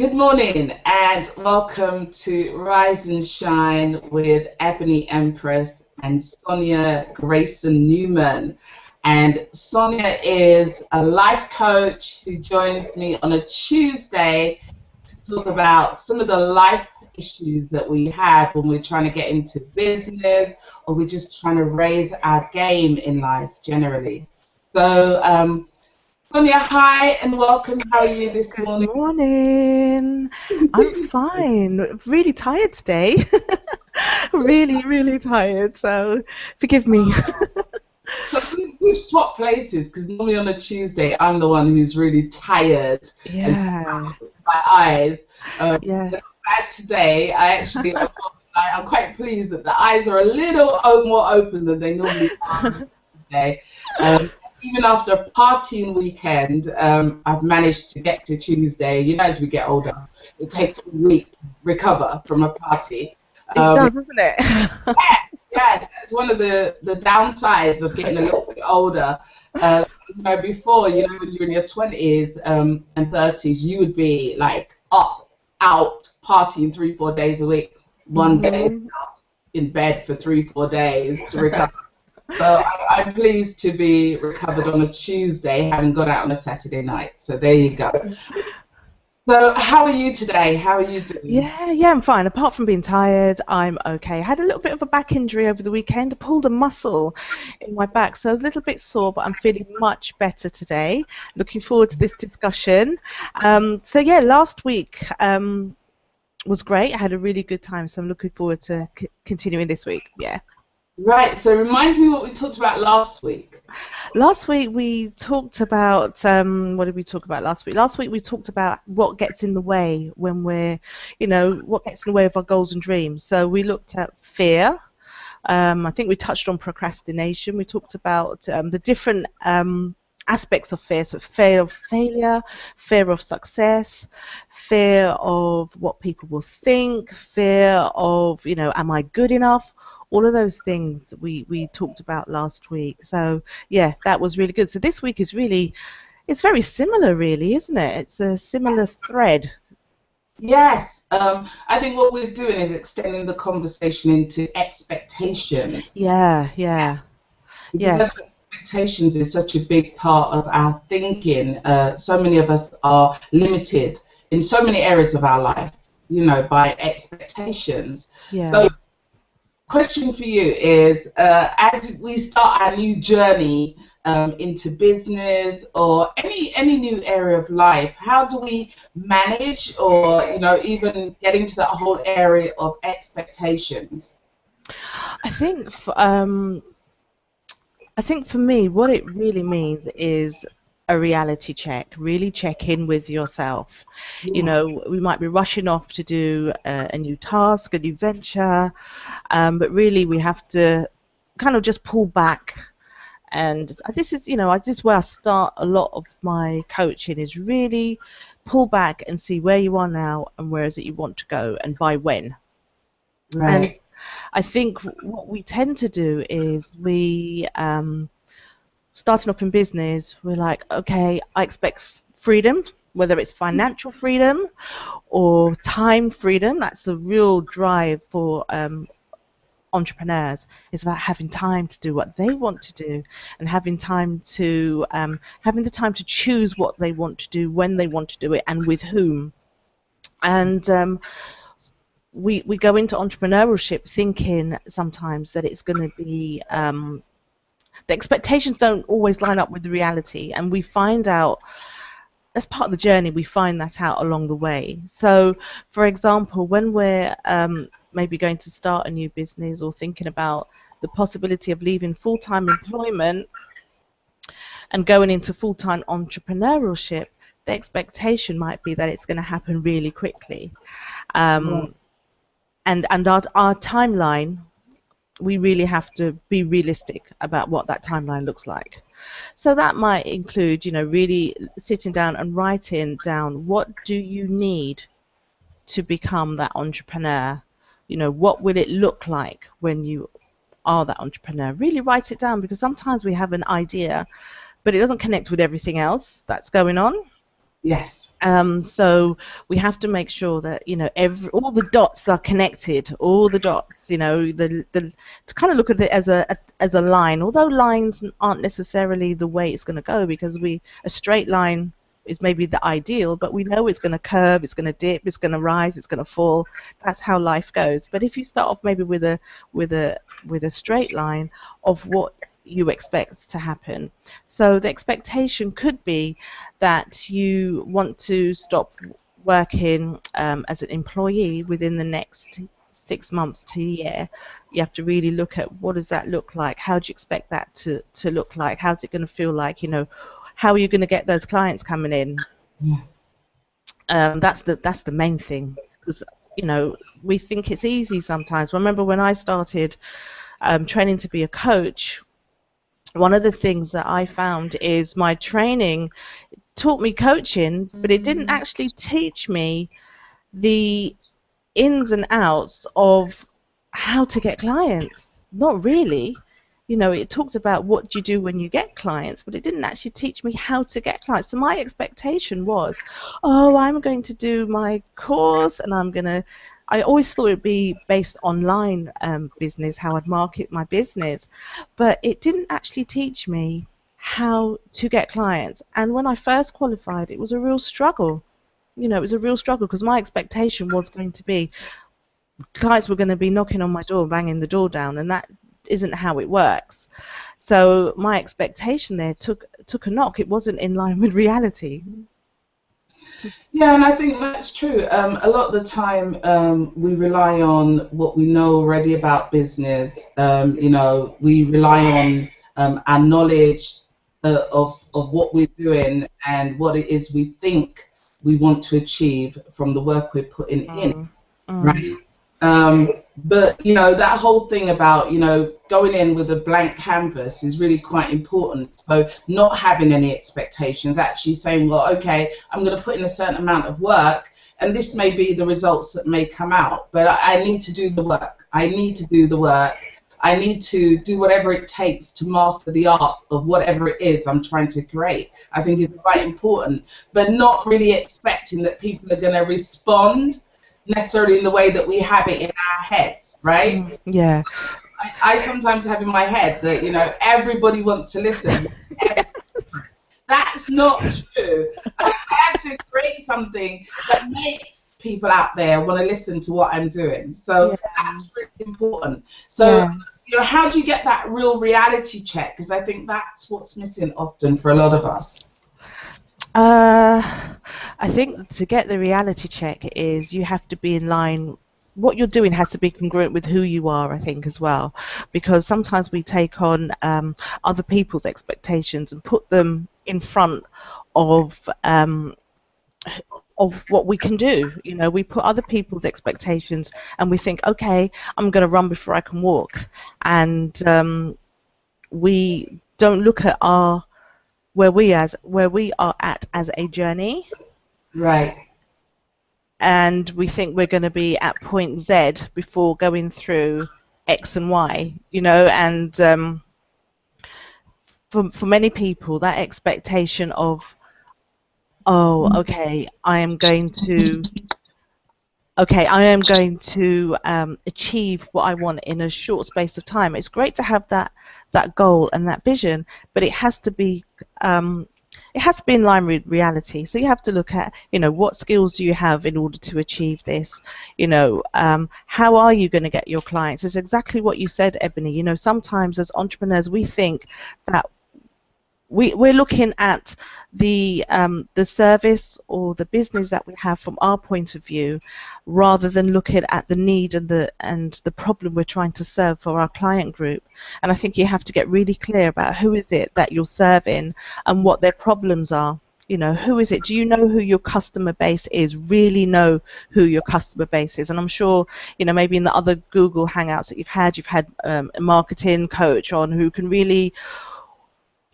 Good morning and welcome to Rise and Shine with Ebony Empress and Sonia Greyson-Newman. And Sonia is a life coach who joins me on a Tuesday to talk about some of the life issues that we have when we're trying to get into business or we're just trying to raise our game in life generally. So, Sonia, hi and welcome. How are you this morning? Good morning. I'm fine. Really tired today. Really tired. So forgive me. So we've swapped places because normally on a Tuesday I'm the one who's really tired and Yeah. my eyes. Yeah. But bad today. I'm quite pleased that the eyes are a little more open than they normally are today. Even after a partying weekend, I've managed to get to Tuesday. You know, as we get older, it takes a week to recover from a party. It does, doesn't it? Yes, that's one of the downsides of getting a little bit older. Before, when you're in your 20s and 30s, you would be like up, out, partying 3-4 days a week. One day in bed for 3-4 days to recover. So I'm pleased to be recovered on a Tuesday, having got out on a Saturday night. So there you go. So how are you today? How are you doing? Yeah, I'm fine. Apart from being tired, I'm okay. I had a little bit of a back injury over the weekend. I pulled a muscle in my back, so I was a little bit sore, but I'm feeling much better today. Looking forward to this discussion. Last week was great. I had a really good time, so I'm looking forward to continuing this week. Yeah. Right, so remind me what we talked about last week. Last week we talked about, what did we talk about last week? Last week we talked about what gets in the way when what gets in the way of our goals and dreams. So we looked at fear. I think we touched on procrastination. We talked about the different aspects of fear. So fear of failure, fear of success, fear of what people will think, fear of, am I good enough? All of those things we talked about last week. So yeah, that was really good. So this week is it's very similar really, isn't it? It's a similar thread. Yes, I think what we're doing is extending the conversation into expectations. Yeah. Yes. Expectations is such a big part of our thinking. So many of us are limited in so many areas of our life, by expectations. Yeah. So question for you is, as we start our new journey into business or any new area of life, how do we manage or even get into that whole area of expectations? I think for me, what it really means is a reality check. Really check in with yourself. Yeah. We might be rushing off to do a new task, a new venture, but really we have to kind of just pull back. And this is where I start a lot of my coaching, is really pull back and see where you are now and where is it you want to go and by when. Right. And I think what we tend to do is we, starting off in business, we're like, okay, I expect freedom, whether it's financial freedom or time freedom. That's a real drive for entrepreneurs. It's about having time to do what they want to do and having the time to choose what they want to do, when they want to do it, and with whom. And we go into entrepreneurship thinking sometimes that it's going to be the expectations don't always line up with the reality, and we find out as part of the journey, we find that out along the way. So for example, when we're maybe going to start a new business or thinking about the possibility of leaving full-time employment and going into full-time entrepreneurship, the expectation might be that it's going to happen really quickly. And our timeline, we really have to be realistic about what that timeline looks like. So that might include, really sitting down and writing down, what do you need to become that entrepreneur? What will it look like when you are that entrepreneur? Really write it down, because sometimes we have an idea, but it doesn't connect with everything else that's going on. Yes. So we have to make sure that, you know, all the dots are connected, all the dots, you know, to kind of look at it as a line, although lines aren't necessarily the way it's going to go, because a straight line is maybe the ideal, but we know it's going to curve, it's going to dip, it's going to rise, it's going to fall. That's how life goes. But if you start off maybe with a straight line of what you expect to happen. So the expectation could be that you want to stop working as an employee within the next 6 months to a year. You have to really look at, what does that look like? How do you expect that to look like? How's it going to feel like? You know, how are you going to get those clients coming in? Yeah. That's the main thing, because, you know, we think it's easy sometimes. Remember when I started training to be a coach, one of the things that I found is my training taught me coaching, but it didn't actually teach me the ins and outs of how to get clients. Not really. You know, it talked about what do you do when you get clients, but it didn't actually teach me how to get clients. So my expectation was, oh, I'm going to do my course, and I always thought it'd be based online business, how I'd market my business, but it didn't actually teach me how to get clients. And when I first qualified, it was a real struggle. You know, it was a real struggle, because my expectation was going to be clients were going to be knocking on my door, banging the door down, and that isn't how it works. So my expectation there took a knock. It wasn't in line with reality. Yeah, and I think that's true. A lot of the time, we rely on what we know already about business. You know, we rely on our knowledge of what we're doing and what it is we think we want to achieve from the work we're putting in, right? But you know, that whole thing about, you know, going in with a blank canvas is really quite important. So not having any expectations, actually saying, well, okay, I'm going to put in a certain amount of work, and this may be the results that may come out, but I need to do the work. I need to do the work. I need to do whatever it takes to master the art of whatever it is I'm trying to create. I think is quite important, but not really expecting that people are going to respond necessarily in the way that we have it in our heads, right? Yeah. I sometimes have in my head that, you know, everybody wants to listen. That's not true. I have to create something that makes people out there want to listen to what I'm doing. So that's really important. So, you know, how do you get that real reality check? Because I think that's what's missing often for a lot of us. I think to get the reality check is you have to be in line. What you're doing has to be congruent with who you are, I think, as well, because sometimes we take on other people's expectations and put them in front of what we can do. You know, we put other people's expectations and we think, okay, I'm going to run before I can walk, and we don't look at where we are at as a journey. Right. And we think we're going to be at point Z before going through X and Y, you know, and for many people, that expectation of, oh, okay, I am going to achieve what I want in a short space of time. It's great to have that goal and that vision, but it has to be in line with reality. So you have to look at, you know, what skills do you have in order to achieve this? You know, how are you going to get your clients? It's exactly what you said, Ebony. You know, sometimes as entrepreneurs, we think that we're looking at the service or the business that we have from our point of view, rather than looking at the need and the problem we're trying to serve for our client group. And I think you have to get really clear about who is it that you're serving and what their problems are. You know, who is it? Do you know who your customer base is? Really know who your customer base is. And I'm sure, you know, maybe in the other Google Hangouts that you've had a marketing coach on who can really,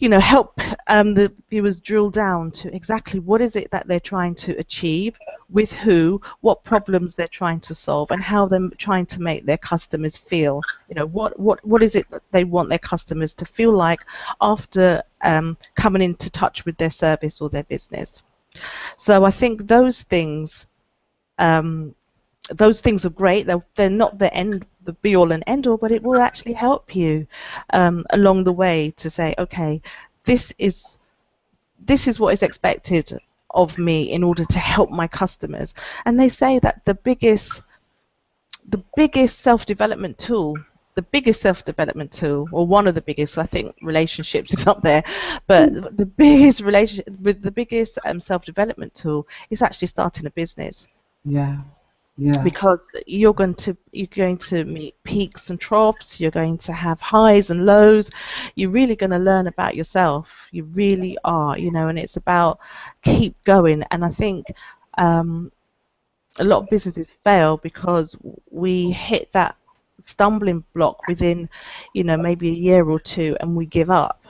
you know, help the viewers drill down to exactly what is it that they're trying to achieve, with who, what problems they're trying to solve, and how they're trying to make their customers feel. You know, what is it that they want their customers to feel like after coming into touch with their service or their business. So I think those things are great. They're not the be all and end all, but it will actually help you along the way to say, okay, this is what is expected of me in order to help my customers. And they say that the biggest self-development tool, or one of the biggest, I think relationships is up there, but the biggest self-development tool is actually starting a business. Yeah. Yeah. Because you're going to meet peaks and troughs, you're going to have highs and lows, you're really going to learn about yourself. You really are, and it's about keep going. And I think a lot of businesses fail because we hit that stumbling block within, maybe a year or two, and we give up.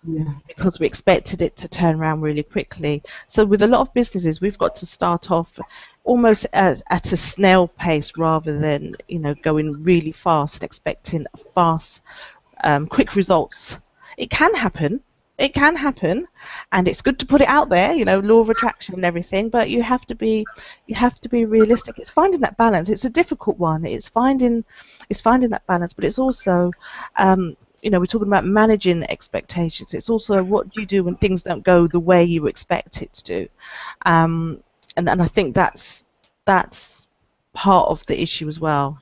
Yeah. Because we expected it to turn around really quickly. So with a lot of businesses, we've got to start off almost at a snail pace rather than, going really fast and expecting fast, quick results. It can happen. And it's good to put it out there, law of attraction and everything, but you have to be realistic. It's finding that balance. It's a difficult one. It's finding that balance, but it's also we're talking about managing expectations. It's also what do you do when things don't go the way you expect it to do, and I think that's part of the issue as well.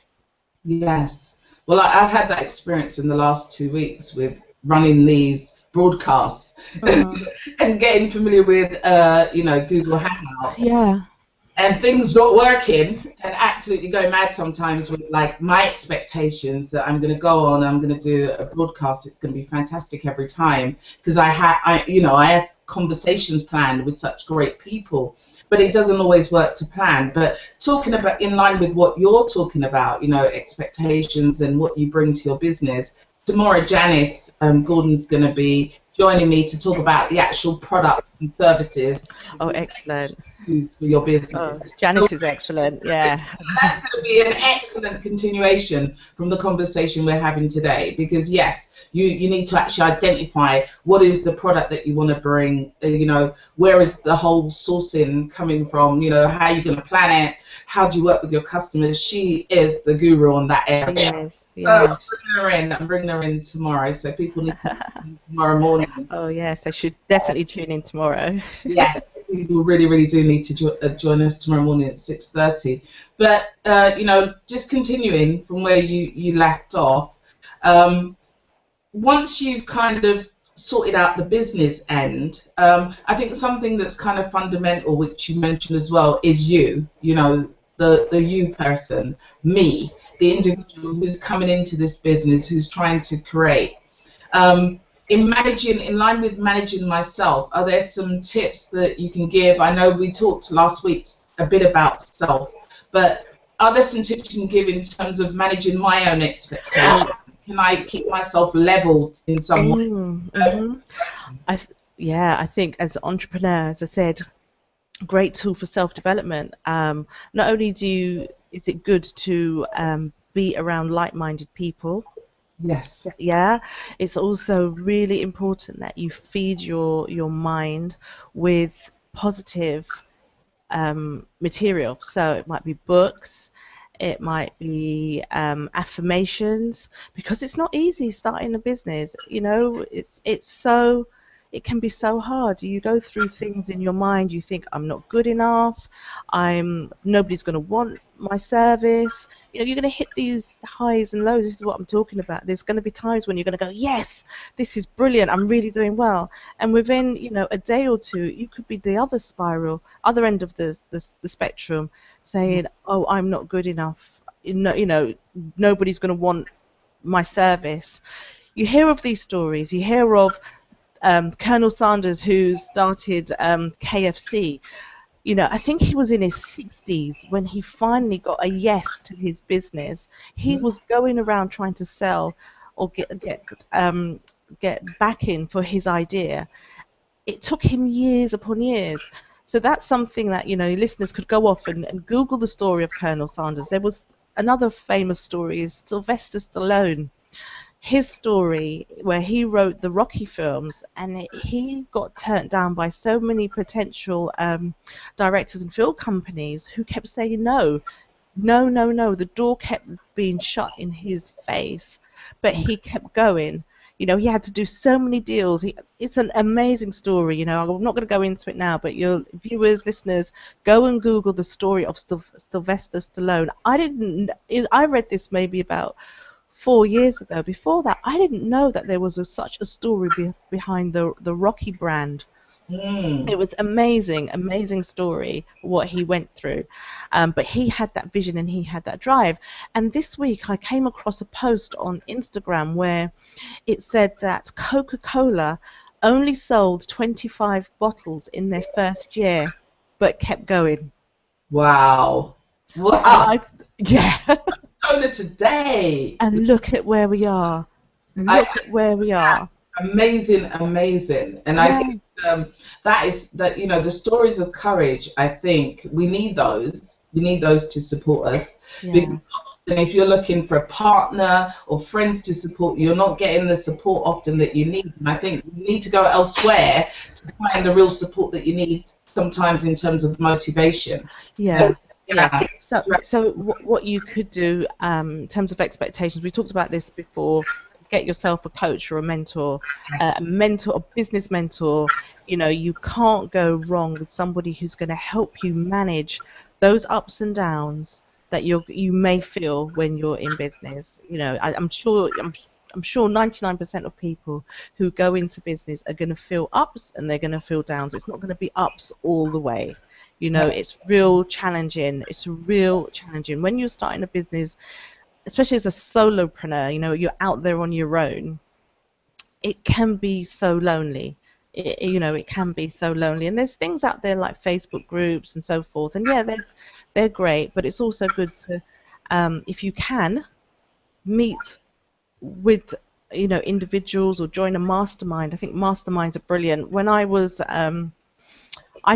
Yes. Well, I've had that experience in the last 2 weeks with running these broadcasts and getting familiar with Google Hangout. Yeah. And things not working, and absolutely going mad sometimes with like my expectations that I'm going to go on, I'm going to do a broadcast, it's going to be fantastic every time because I have conversations planned with such great people, but it doesn't always work to plan. But talking about in line with what you're talking about, expectations and what you bring to your business. Tomorrow, Janice Gordon's going to be joining me to talk about the actual products and services. Oh, excellent. For your business. Oh, Janice is excellent, yeah. That's going to be an excellent continuation from the conversation we're having today, because yes, you need to actually identify what is the product that you want to bring, where is the whole sourcing coming from, how are you going to plan it, how do you work with your customers. She is the guru on that area. Yes, yeah. So I'm bringing her in tomorrow, so people need to tune in tomorrow morning. Oh yes, I should definitely tune in tomorrow. Yeah. People really, really do need to join us tomorrow morning at 6:30. But just continuing from where you left off, once you've kind of sorted out the business end, I think something that's kind of fundamental, which you mentioned as well, is the you person, me, the individual who's coming into this business, who's trying to create. In line with managing myself, are there some tips that you can give? I know we talked last week a bit about self, but are there some tips you can give in terms of managing my own expectations? Can I keep myself leveled in some way? I think as an entrepreneur, as I said, great tool for self-development. Not only is it good to be around like-minded people. Yes. Yeah, it's also really important that you feed your mind with positive material. So it might be books, it might be affirmations, because it's not easy starting a business. It can be so hard. You go through things in your mind, you think, I'm not good enough, nobody's going to want my service. You're going to hit these highs and lows. This is what I'm talking about. There's going to be times when you're going to go, yes, this is brilliant, I'm really doing well. And within, a day or two, you could be the other end of the spectrum, saying, oh, I'm not good enough. Nobody's going to want my service. You hear of these stories. You hear of Colonel Sanders, who started KFC. I think he was in his 60s when he finally got a yes to his business. He was going around trying to sell or get backing for his idea. It took him years upon years. So that's something that listeners could go off and Google the story of Colonel Sanders. There was another famous story is Sylvester Stallone. his story where he wrote the Rocky films, and he got turned down by so many potential directors and film companies who kept saying no, no, no, no. The door kept being shut in his face, but he kept going. You know, he had to do so many deals. It's an amazing story. You know, I'm not going to go into it now, but your viewers, listeners, go and Google the story of Sylvester Stallone. I read this maybe about 4 years ago. Before that, I didn't know that there was such a story behind the Rocky brand. It was amazing, amazing story what he went through, but he had that vision and he had that drive. And this week I came across a post on Instagram where it said that Coca-Cola only sold 25 bottles in their first year, but kept going. Wow. Wow. Yeah. Coca-Cola today. And look at where we are. Look at where we are. Amazing, amazing. And I think that you know, the stories of courage, I think we need those. We need those to support us. Yeah. Because often if you're looking for a partner or friends to support you, you're not getting the support often that you need. And I think you need to go elsewhere to find the real support that you need sometimes in terms of motivation. Yeah. Yeah. So what you could do in terms of expectations, we talked about this before. Get yourself a coach or a mentor, a business mentor. You know, you can't go wrong with somebody who's going to help you manage those ups and downs that you may feel when you're in business. You know, I'm sure 99% of people who go into business are going to feel ups and they're going to feel downs. It's not going to be ups all the way. You know, it's real challenging. It's real challenging when you're starting a business. Especially as a solopreneur, you know, you're out there on your own. It can be so lonely. It can be so lonely. And there's things out there like Facebook groups and so forth. And yeah, they're great, but it's also good to, if you can, meet with, you know, individuals or join a mastermind. I think masterminds are brilliant. When I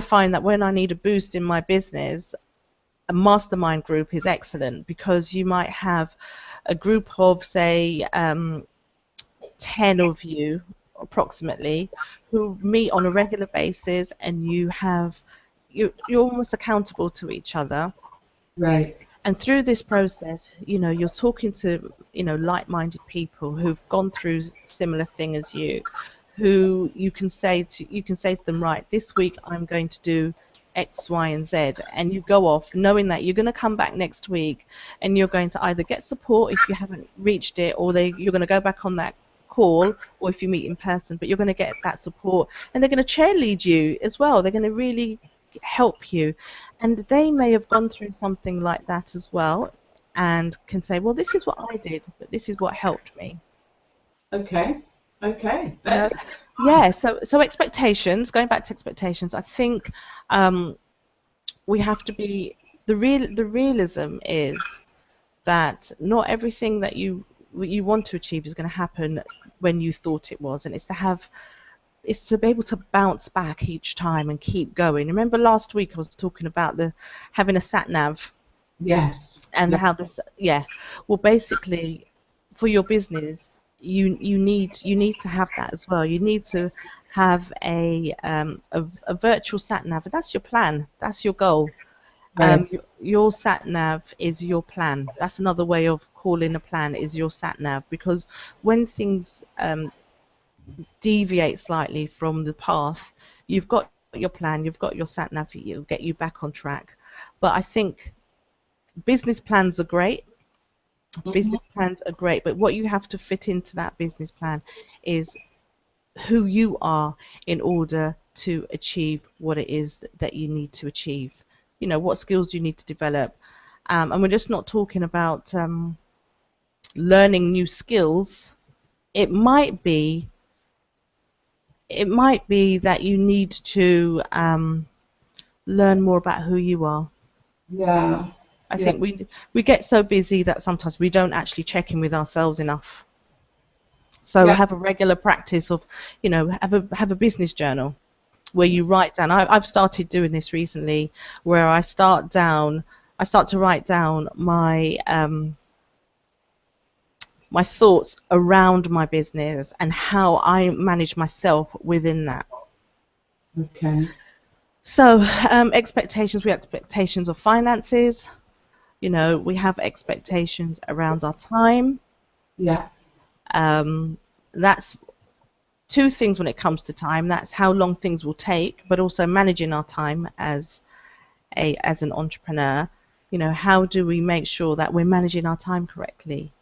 find that when I need a boost in my business, a mastermind group is excellent, because you might have a group of, say, 10 of you approximately who meet on a regular basis, and you're almost accountable to each other. Right. And through this process, you know, you're talking to, you know, like-minded people who've gone through similar thing as you, who you can say to them, right, this week I'm going to do X, Y, and Z, and you go off knowing that you're going to come back next week and you're going to either get support if you haven't reached it, or you're going to go back on that call, or if you meet in person, but you're going to get that support, and they're going to cheerlead you as well. They're going to really help you, and they may have gone through something like that as well, and can say, well, this is what I did, but this is what helped me. Okay. Yeah, so expectations, going back to expectations, I think we have to be, the realism is that not everything that you want to achieve is going to happen when you thought it was, and it's to be able to bounce back each time and keep going. Remember last week I was talking about having a sat nav. Yes. And how this, well, basically for your business, you need to have that as well. You need to have a virtual sat nav. That's your plan. That's your goal. Right. Your sat nav is your plan. That's another way of calling a plan, is your sat nav, because when things deviate slightly from the path, you've got your plan, you've got your sat nav, it'll get you back on track. But I think business plans are great. Business plans are great, but what you have to fit into that business plan is who you are in order to achieve what it is that you need to achieve. You know, what skills you need to develop. And we're just not talking about learning new skills. It might be that you need to learn more about who you are. Yeah. I think we get so busy that sometimes we don't actually check in with ourselves enough. So have a regular practice of, you know, have a business journal where you write down. I've started doing this recently, where I start to write down my my thoughts around my business and how I manage myself within that. Okay. So expectations, we have expectations of finances, you know, we have expectations around our time. Yeah. That's two things when it comes to time. That's how long things will take, but also managing our time as an entrepreneur. You know, how do we make sure that we're managing our time correctly?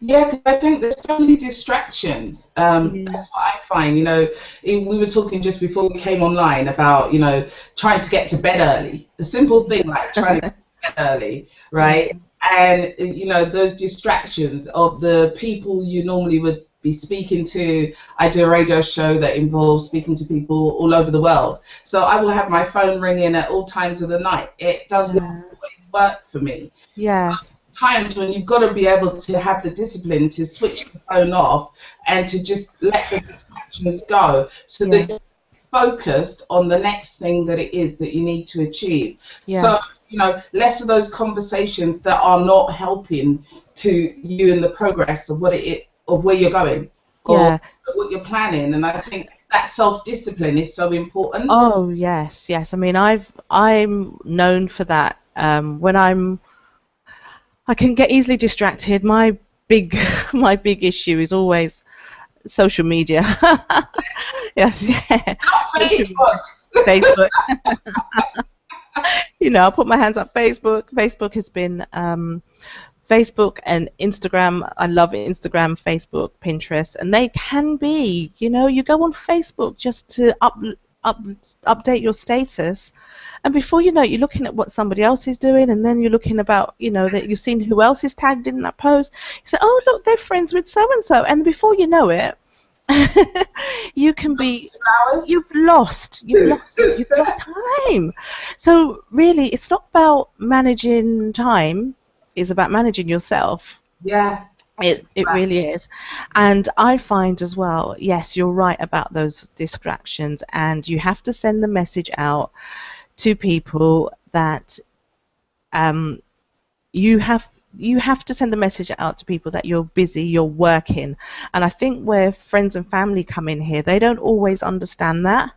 Yeah, because I think there's so many distractions. Yeah. That's what I find. You know, we were talking just before we came online about, you know, trying to get to bed early. A simple thing like trying to get to bed early, right? Mm. And, you know, those distractions of the people you normally would be speaking to. I do a radio show that involves speaking to people all over the world. So I will have my phone ringing at all times of the night. It does not Yeah. always work for me. Yes. Times when you've got to be able to have the discipline to switch the phone off and to just let the distractions go so Yeah. that you're focused on the next thing that it is that you need to achieve. Yeah. So, you know, less of those conversations that are not helping to you in the progress of of where you're going or Yeah. what you're planning. And I think that self-discipline is so important. Oh, yes, yes. I mean, I'm known for that. When I can get easily distracted. My big my big issue is always social media. Yes, yeah. Social Facebook. Facebook. You know, I'll put my hands up. Facebook has been Facebook and Instagram. I love Instagram, Facebook, Pinterest, and they can be, you know, you go on Facebook just to update your status, and before you know it, you're looking at what somebody else is doing, and then you're looking about, you know, that you've seen who else is tagged in that post. You say, oh, look, they're friends with so and so, and before you know it, you can be, Hours. you've lost time. So really, it's not about managing time, it's about managing yourself. Yeah. It really is. And I find as well, yes, you're right about those distractions, and you have to send the message out to people that you have to send the message out to people that you're busy, you're working. And I think where friends and family come in here, they don't always understand that.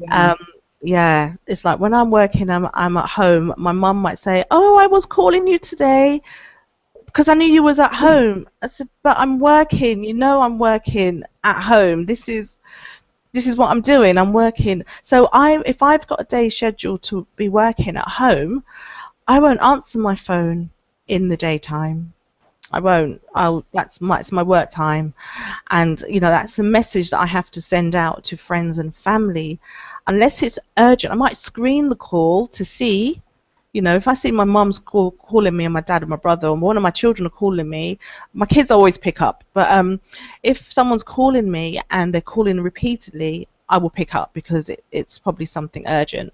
Yeah. Yeah, it's like when I'm working, I'm at home, my mum might say, oh, I was calling you today because I knew you was at home. I said, but I'm working, you know, I'm working at home. This is what I'm doing. I'm working. So if I've got a day scheduled to be working at home, I won't answer my phone in the daytime. I won't. It's my work time, and you know, that's a message that I have to send out to friends and family, unless it's urgent. I might screen the call to see. You know, if I see my mum's calling me, or my dad, or my brother, or one of my children are calling me, my kids always pick up. But if someone's calling me and they're calling repeatedly, I will pick up because it's probably something urgent.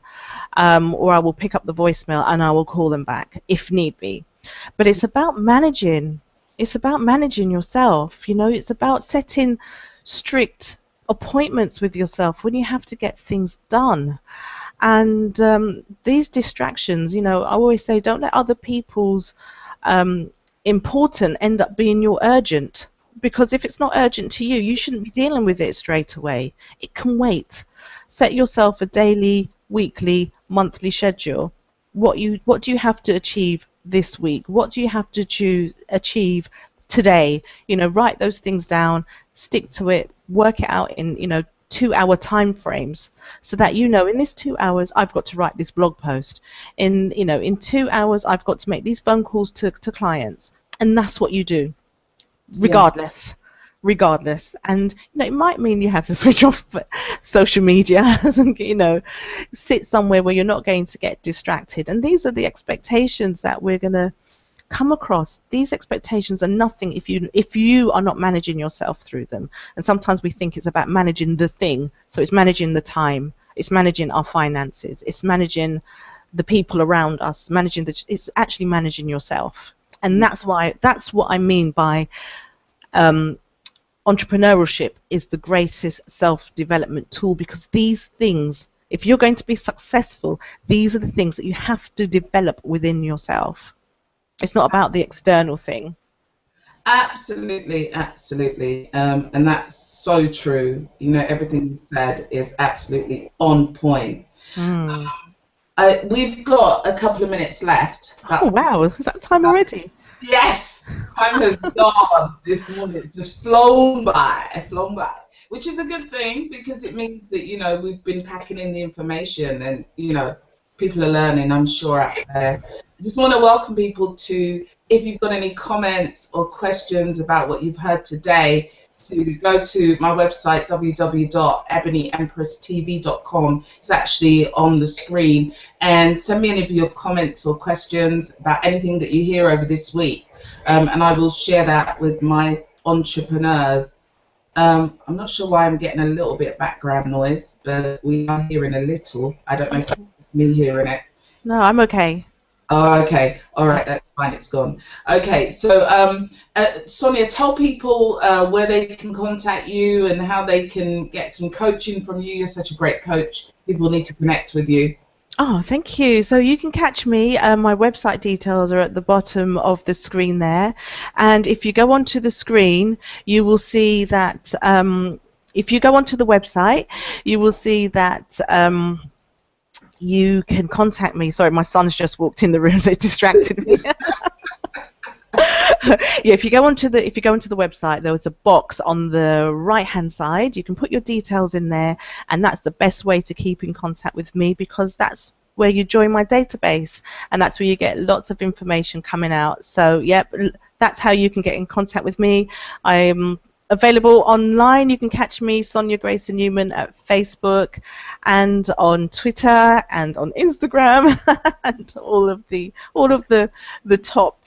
Or I will pick up the voicemail and I will call them back if need be. But it's about managing. It's about managing yourself. You know, it's about setting strict appointments with yourself when you have to get things done. And these distractions, you know, I always say, don't let other people's important end up being your urgent. Because if it's not urgent to you, you shouldn't be dealing with it straight away. It can wait. Set yourself a daily, weekly, monthly schedule. What do you have to achieve this week? What do you have to achieve today? You know, write those things down, stick to it, work it out in, you know, 2-hour time frames, so that, you know, in this 2 hours I've got to write this blog post. In 2 hours I've got to make these phone calls to clients, and that's what you do, regardless. And you know, it might mean you have to switch off social media and, you know, sit somewhere where you're not going to get distracted. And these are the expectations that we're going to come across. These expectations are nothing if you are not managing yourself through them. And sometimes we think it's about managing the thing. So it's managing the time, it's managing our finances, it's managing the people around us, it's actually managing yourself. And that's what I mean by entrepreneurship is the greatest self-development tool, because these things, if you're going to be successful, these are the things that you have to develop within yourself. It's not about the external thing. Absolutely, absolutely. And that's so true. You know, everything you said is absolutely on point. Mm. We've got a couple of minutes left, Oh but wow, is that time already? yes, time has gone this morning. It's just flown by, which is a good thing because it means that, you know, we've been packing in the information and, you know, people are learning, I'm sure, out there. I just want to welcome people to, if you've got any comments or questions about what you've heard today, to go to my website, www.ebonyempresstv.com. It's actually on the screen. And send me any of your comments or questions about anything that you hear over this week. And I will share that with my entrepreneurs. I'm not sure why I'm getting a little bit of background noise, but we are hearing a little. I don't know if it's me hearing it. No, I'm okay. Oh, okay. All right, that's fine. It's gone. Okay, so Sonia, tell people where they can contact you and how they can get some coaching from you. You're such a great coach. People need to connect with you. Oh, thank you. So you can catch me. My website details are at the bottom of the screen there. And if you go onto the screen, you will see that if you go onto the website, you will see that you can contact me. Sorry, my son's just walked in the room, so it distracted me. Yeah, if you go onto the website, there was a box on the right hand side. You can put your details in there, and that's the best way to keep in contact with me, because that's where you join my database, and that's where you get lots of information coming out. So yep, that's how you can get in contact with me. I'm available online. You can catch me, Sonia Greyson-Newman, at Facebook and on Twitter and on Instagram and all of the top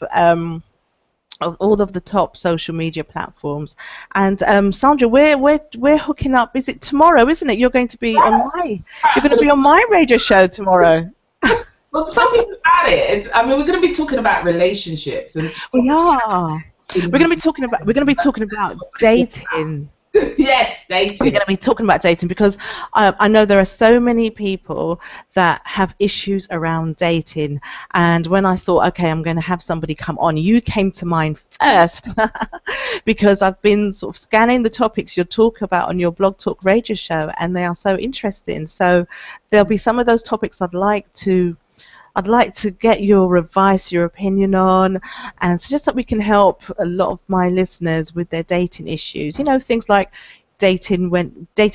of all of the top social media platforms. And Sandra, we're hooking up. Is it tomorrow? Isn't it? You're going to be on my radio show tomorrow. Well, tell people about it. I mean, we're going to be talking about relationships, and we are. We're going to be talking about dating. Yes, dating. We're going to be talking about dating because I know there are so many people that have issues around dating. And when I thought, okay, I'm going to have somebody come on, you came to mind first because I've been sort of scanning the topics you talk about on your Blog Talk Radio show, and they are so interesting. So there'll be some of those topics I'd like to get your advice, your opinion on, and so just that we can help a lot of my listeners with their dating issues. You know, things like dating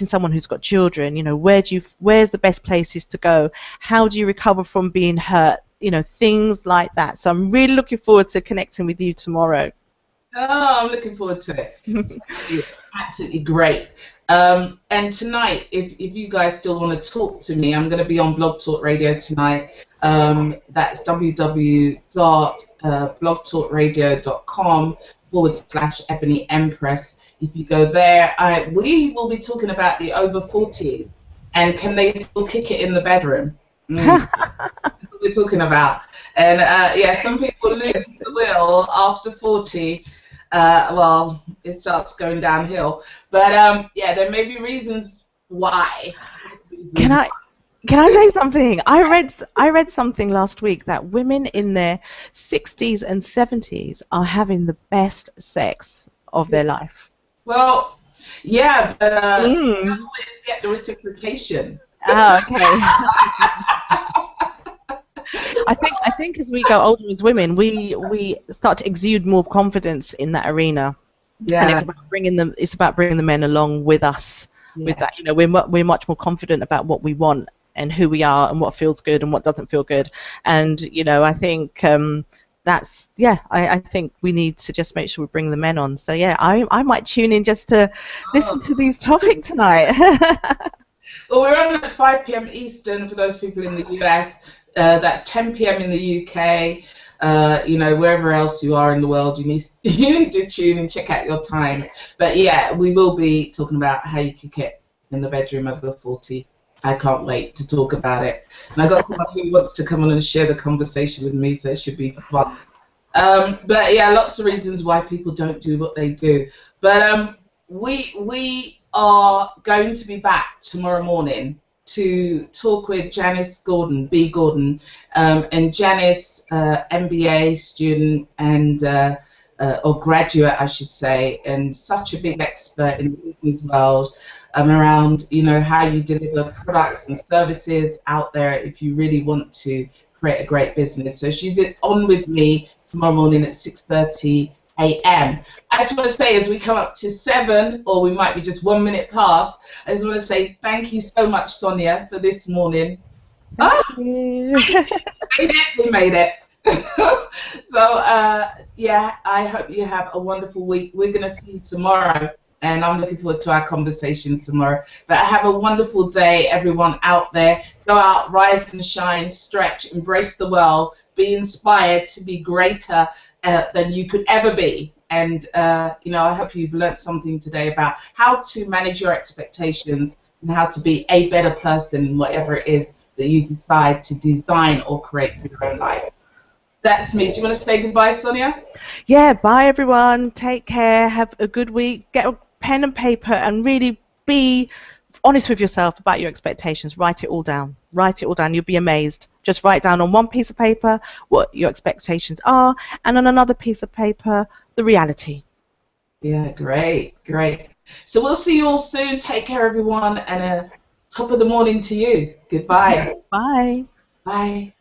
someone who's got children. You know, where's the best places to go? How do you recover from being hurt? You know, things like that. So I'm really looking forward to connecting with you tomorrow. Oh, I'm looking forward to it. It's absolutely great. And tonight, if you guys still want to talk to me, I'm going to be on Blog Talk Radio tonight. That's www.blogtalkradio.com/Ebony Empress. If you go there, we will be talking about the over 40s and can they still kick it in the bedroom? That's what we're talking about. And yeah, some people lose the will after 40. Well, it starts going downhill. But yeah, there may be reasons why. Can I say something? I read something last week that women in their 60s and 70s are having the best sex of their life. Well, yeah, but you don't always get the reciprocation. Oh, okay. I think as we go older as women, we start to exude more confidence in that arena. Yeah. And it's about bringing the men along with us. Yes. With that, you know, we're much more confident about what we want and who we are and what feels good and what doesn't feel good. And you know, I think I think we need to just make sure we bring the men on. So yeah, I might tune in just to listen to these topics tonight. Well, we're on at 5 p.m. Eastern for those people in the US. That's 10 p.m. in the UK. You know, wherever else you are in the world, you need to tune and check out your times. But yeah, we will be talking about how you can get in the bedroom over 40. I can't wait to talk about it. And I got someone who wants to come on and share the conversation with me, so it should be fun. But yeah, lots of reasons why people don't do what they do. But we are going to be back tomorrow morning to talk with Janice Gordon, B. Gordon, and Janice, MBA student, and or graduate, I should say, and such a big expert in the business world around, how you deliver products and services out there if you really want to create a great business. So she's on with me tomorrow morning at 6:30 a.m. I just want to say, as we come up to 7, or we might be just 1 minute past, I just want to say thank you so much, Sonia, for this morning. Thank you. We made it. So, yeah, I hope you have a wonderful week. We're going to see you tomorrow, and I'm looking forward to our conversation tomorrow. But have a wonderful day, everyone out there. Go out, rise and shine, stretch, embrace the world, be inspired to be greater than you could ever be. And, I hope you've learned something today about how to manage your expectations and how to be a better person in whatever it is that you decide to design or create for your own life. That's me. Do you want to say goodbye, Sonia? Yeah, bye everyone. Take care. Have a good week. Get a pen and paper and really be honest with yourself about your expectations. Write it all down. Write it all down. You'll be amazed. Just write down on one piece of paper what your expectations are, and on another piece of paper the reality. Yeah, great. So we'll see you all soon. Take care, everyone, and top of the morning to you. Goodbye. Bye. Bye.